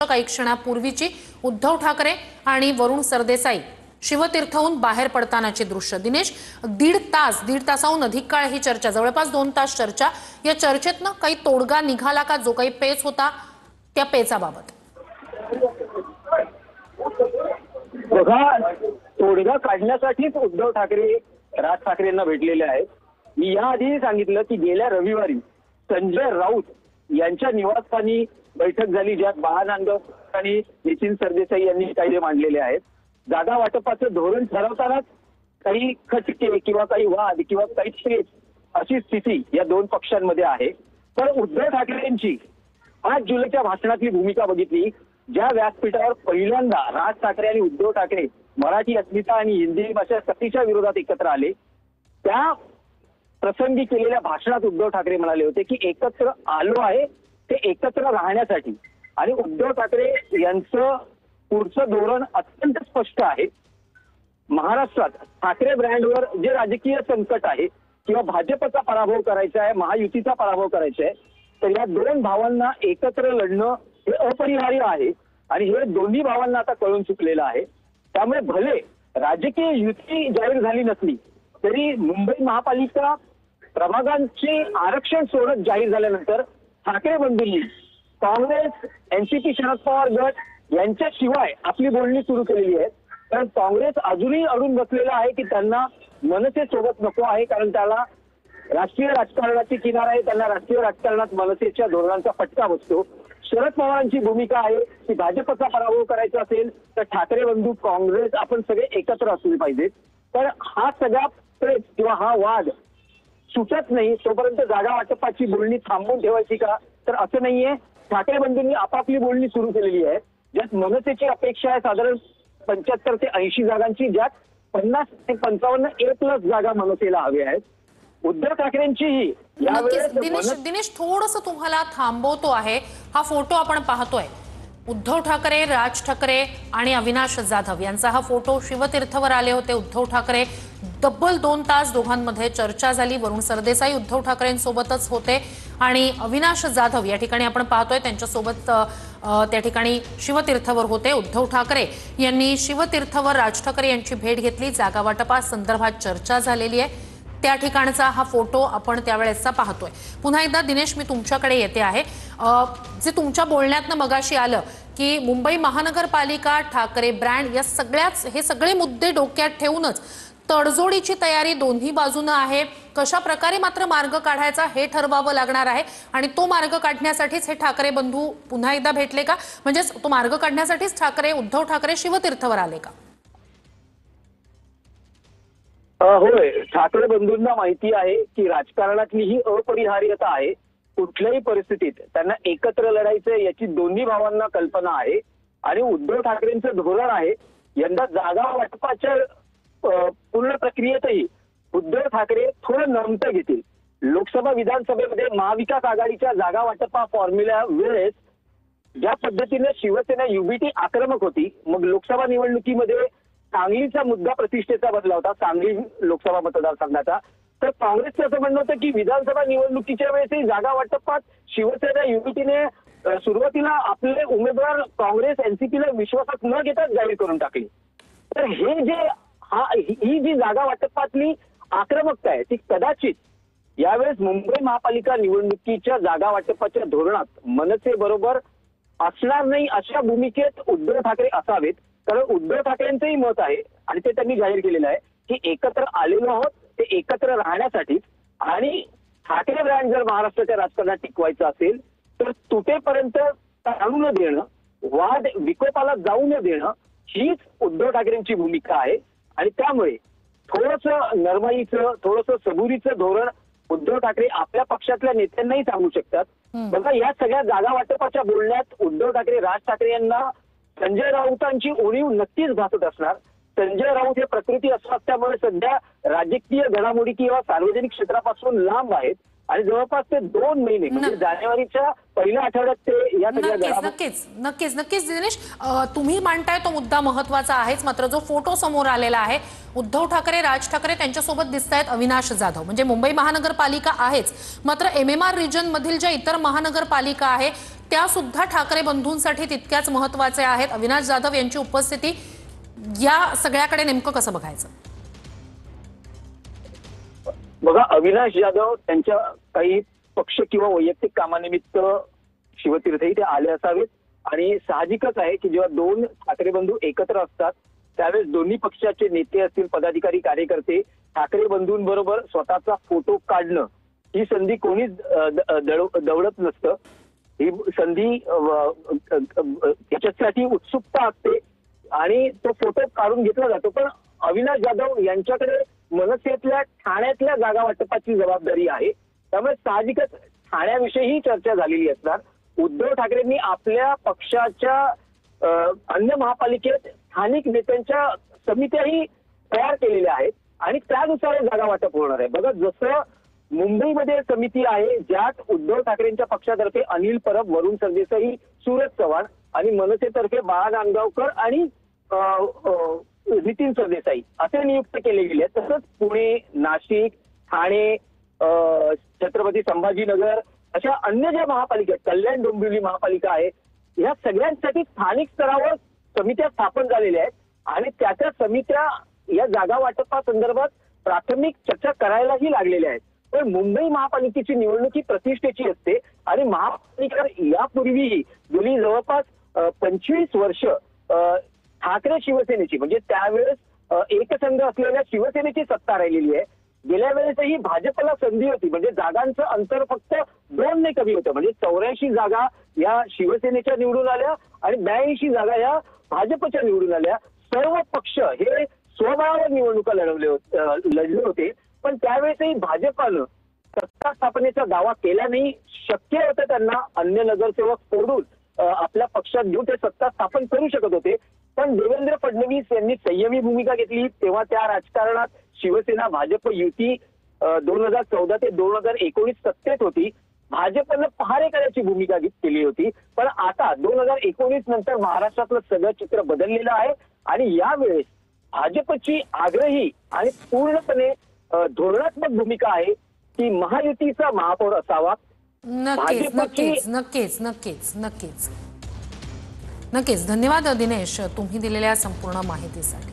काही क्षणापूर्वीची उद्धव ठाकरे आणि वरुण सरदेसाई शिवतीर्थहून बाहेर पडतानाचे दृश्य। दिनेश, दीड तासाहून अधिक काळ ही चर्चा, जवळपास 2 तास चर्चा। या चर्चेतनं काही तोडगा निघाला का? जो काही पेच होता त्या पेचाबाबत बघा, तोडगा काढण्यासाठीच उद्धव ठाकरे राज ठाकरेंना भेटलेले आहेत। मी याआधीही सांगितलं की गेल्या रविवारी संजय राऊत यांच्या निवासस्थानी बैठक झाली, ज्यात बाळानंद आणि नितीन सरदेसाई यांनी कायदे मांडलेले आहेत। जागा वाटपाचं धोरण ठरवतानाच काही खटके किंवा काही वाद किंवा काही पेच अशी स्थिती या दोन पक्षांमध्ये आहे। पण उद्धव ठाकरेंची 5 जुलैच्या भाषणातली भूमिका बघितली, ज्या व्यासपीठावर पहिल्यांदा राज ठाकरे आणि उद्धव ठाकरे मराठी अस्मिता आणि हिंदी भाषा सक्तीच्या विरोधात एकत्र आले, त्या प्रसंगी केलेल्या भाषणात उद्धव ठाकरे म्हणाले होते की एकत्र आलो आहे ते एकत्र राहण्यासाठी। आणि उद्धव ठाकरे यांचं पुढचं धोरण अत्यंत स्पष्ट आहे। महाराष्ट्रात ठाकरे ब्रँडवर जे राजकीय संकट आहे किंवा भाजपचा पराभव करायचा आहे, महायुतीचा पराभव करायचा आहे, तर या दोन भावांना एकत्र लढणं हे अपरिहार्य आहे आणि हे दोन्ही भावांना आता कळून चुकलेलं आहे। त्यामुळे भले राजकीय युती जाहीर झाली नसली तरी मुंबई महापालिका प्रभागांचे आरक्षण सोडत जाहीर झाल्यानंतर ठाकरे बंधूंनी काँग्रेस, एनसीपी, शरद पवार गट यांच्याशिवाय आपली बोलणी सुरू केलेली आहे। कारण काँग्रेस अजूनही अडून बसलेला आहे की त्यांना मनसे सोबत नको आहे, कारण त्याला राष्ट्रीय राजकारणाची किनार आहे, त्यांना राष्ट्रीय राजकारणात मनसेच्या धोरणांचा फटका बसतो। शरद पवारांची भूमिका आहे की भाजपचा पराभव करायचा असेल तर ठाकरे बंधू, काँग्रेस आपण सगळे एकत्र असले पाहिजेत। तर हा सगळा पेच किंवा हा वाद सुटत नाही तोपर्यंत जागा वाटपाची बोलणी थांबवून ठेवायची का? तर असं नाहीये। ठाकरे बंधूंनी आपापली बोलणी सुरू केलेली आहे, ज्यात मनसेची अपेक्षा आहे साधारण 75 ते 80 जागांची, ज्यात 50 ते 55 A+ जागा मनसेला हव्या आहेत। उद्धव ठाकरेंचीही यावेळेस दिनेश थोडंसं तुम्हाला थांबवतो आहे। हा फोटो आपण पाहतोय, उद्धव ठाकरे, राज ठाकरे आणि अविनाश जाधव यांचा हा फोटो। शिवतीर्थवर आले होते उद्धव ठाकरे, तब्बल 2 तास दोघांमध्ये चर्चा झाली। वरुण सरदेसाई उद्धव ठाकरेंसोबतच होते आणि अविनाश जाधव या ठिकाणी आपण पाहतोय त्यांच्यासोबत त्या ठिकाणी शिवतीर्थवर होते। उद्धव ठाकरे यांनी शिवतीर्थवर राज ठाकरे यांची भेट घेतली, जागा वाटपासंदर्भात चर्चा झालेली आहे। त्या ठिकाणचा हा फोटो आपण त्यावेळेसचा पाहतोय। पुन्हा एकदा दिनेश, मी तुमच्याकडे येते आहे। जे तुमच्या बोलण्यातनं मगाशी आलं की मुंबई महानगरपालिका, ठाकरे ब्रँड, या हे सगळे मुद्दे डोक्यात ठेवूनच तडजोडीची तयारी दोन्ही बाजूनं आहे। कशा प्रकारे मात्र मार्ग काढायचा हे ठरवावं लागणार आहे आणि तो मार्ग काढण्यासाठीच हे ठाकरे बंधू पुन्हा एकदा भेटले का? म्हणजे तो मार्ग काढण्यासाठीच उद्धव ठाकरे शिवतीर्थवर आले का? होय, ठाकरे बंधूंना माहिती आहे की राजकारणातली ही अपरिहार्यता आहे। कुठल्याही परिस्थितीत त्यांना एकत्र लढायचं याची दोन्ही भावांना कल्पना आहे आणि उद्धव ठाकरेंचं धोरण आहे यंदा जागा वाटपाच्या पूर्ण प्रक्रियेतही उद्धव ठाकरे थोडं नमतं घेतील। लोकसभा विधानसभेमध्ये महाविकास आघाडीच्या जागा वाटपा फॉर्म्युला वेळेस ज्या पद्धतीने शिवसेना युबीटी आक्रमक होती, मग लोकसभा निवडणुकीमध्ये सांगलीचा मुद्दा प्रतिष्ठेचा बनला होता, सांगली लोकसभा मतदारसंघाचा। तर काँग्रेसचं असं म्हणणं होतं की विधानसभा निवडणुकीच्या वेळेसही जागा वाटपात शिवसेना युबीटीने सुरुवातीला आपले उमेदवार काँग्रेस, एनसीपीला विश्वासात न घेता जाहीर करून टाकले। तर ही जी जागा वाटपातली आक्रमकता आहे ती कदाचित यावेळेस मुंबई महापालिका निवडणुकीच्या जागा वाटपाच्या धोरणात मनसे बरोबर असणार नाही, अशा भूमिकेत उद्धव ठाकरे असावेत। कारण उद्धव ठाकरेंचंही मत आहे आणि ते त्यांनी जाहीर केलेलं आहे की एकत्र आलेलो आहोत ते एकत्र राहण्यासाठी, आणि ठाकरे ब्रँड जर महाराष्ट्राच्या राजकारणात टिकवायचं असेल तर तुटेपर्यंत टाळू न देणं, वाद विकोपाला जाऊ न देणं हीच उद्धव ठाकरेंची भूमिका आहे। आणि त्यामुळे थोडंसं नरमाईचं, थोडंसं सबुरीचं धोरण उद्धव ठाकरे आपल्या पक्षातल्या नेत्यांनाही सांगू शकतात। बघा, या सगळ्या जागा वाटपाच्या बोलण्यात उद्धव ठाकरे राज ठाकरे यांना संजय राऊतांची उणीव नक्कीच भासत असणार। संजय राऊत हे प्रकृती अस्वास्थ्यामुळे सध्या राजकीय घडामोडी किंवा सार्वजनिक क्षेत्रापासून लांब आहेत, आणि जवळपास ते 2 महिने म्हणजे जानेवारीच्या पहिल्या आठवड्यात ते या सगळ्या नक्कीच घडामोडी नक्कीच नक्कीच नक्कीच दिनेश, तुम्ही मांडताय तो मुद्दा महत्वाचा आहेच, मात्र जो फोटो समोर आलेला आहे, उद्धव ठाकरे, राज ठाकरे त्यांच्यासोबत दिसत आहेत अविनाश जाधव. म्हणजे मुंबई महानगरपालिका आहेच, मात्र MMR रिजन मधील ज्या इतर महानगरपालिका आहे त्या सुद्धा ठाकरे बंधूंसाठी तितक्याच महत्वाच्या आहेत. अविनाश जाधव यांची उपस्थिती या सगळ्याकडे नेमकं कसं बघायचं? बघा, अविनाश जाधव त्यांच्या काही पक्ष किंवा वैयक्तिक कामानिमित्त शिवतीर्थ इथे आले असावेत आणि साहजिकच आहे की जेव्हा 2 ठाकरे बंधू एकत्र असतात त्यावेळेस दोन्ही पक्षाचे नेते असतील, पदाधिकारी, कार्यकर्ते ठाकरे बंधूंबरोबर स्वतःचा फोटो काढणं ही संधी कोणीच दवडत नसतं. ही संधी याच्यासाठी उत्सुकता असते आणि तो फोटो काढून घेतला जातो. पण अविनाश जाधव यांच्याकडे मनसेतल्या ठाण्यातल्या जागा वाटपाची जबाबदारी आहे, त्यामुळे साहजिकच ठाण्याविषयी चर्चा झालेली असणार. उद्धव ठाकरेंनी आपल्या पक्षाच्या अन्य महापालिकेत स्थानिक नेत्यांच्या समित्याही तयार केलेल्या आहेत आणि त्यानुसार जागा वाटप होणार आहे. बघा, जसं मुंबईमध्ये समिती आहे ज्यात उद्धव ठाकरेंच्या पक्षातर्फे अनिल परब, वरुण सरदेसाई, सूरज चव्हाण आणि मनसेतर्फे बाळा नांदगावकर आणि नितीन सरदेसाई असे नियुक्त केले गेले आहेत. तसंच पुणे, नाशिक, ठाणे, छत्रपती संभाजीनगर अशा अन्य ज्या महापालिका आहेत, कल्याण डोंबिवली महापालिका आहे, या सगळ्यांसाठी स्थानिक स्तरावर समित्या स्थापन झालेल्या आहेत आणि त्या समित्या या जागा वाटपासंदर्भात प्राथमिक चर्चा करायलाही लागलेल्या आहेत. पण मुंबई महापालिकेची निवडणूक ही प्रतिष्ठेची असते आणि महापालिका यापूर्वीही गेली जवळपास 25 वर्ष ठाकरे शिवसेनेची म्हणजे त्यावेळेस एकसंघ असलेल्या शिवसेनेची सत्ता राहिलेली आहे. गेल्या वेळेसही भाजपला संधी होती, म्हणजे जागांचं अंतर फक्त 2 ने कमी होतं. म्हणजे 84 जागा या शिवसेनेच्या निवडून आल्या आणि 82 जागा या भाजपच्या निवडून आल्या. सर्व पक्ष हे स्वबळावर निवडणुका लढले होते, पण त्यावेळेसही भाजपानं सत्ता स्थापनेचा दावा केला नाही. शक्य होतं त्यांना अन्य नगरसेवक सोडून आपल्या पक्षात घेऊन ते सत्ता स्थापन करू शकत होते, पण देवेंद्र फडणवीस यांनी संयमी भूमिका घेतली. तेव्हा त्या राजकारणात शिवसेना भाजप युती 2014 ते 2019 सत्तेत होती. भाजपनं पहारेकऱ्याची भूमिका केली होती, पण आता 2019 नंतर महाराष्ट्रातलं सगळं चित्र बदललेलं आहे आणि यावेळेस भाजपची आग्रही आणि पूर्णपणे धोरणात्मक भूमिका आहे की महायुतीचा महापौर असावा. नक्कीच नक्कीच नक्कीच नक्कीच नक्कीच नक्कीच. धन्यवाद दिनेश, तुम्ही दिलेल्या संपूर्ण माहितीसाठी.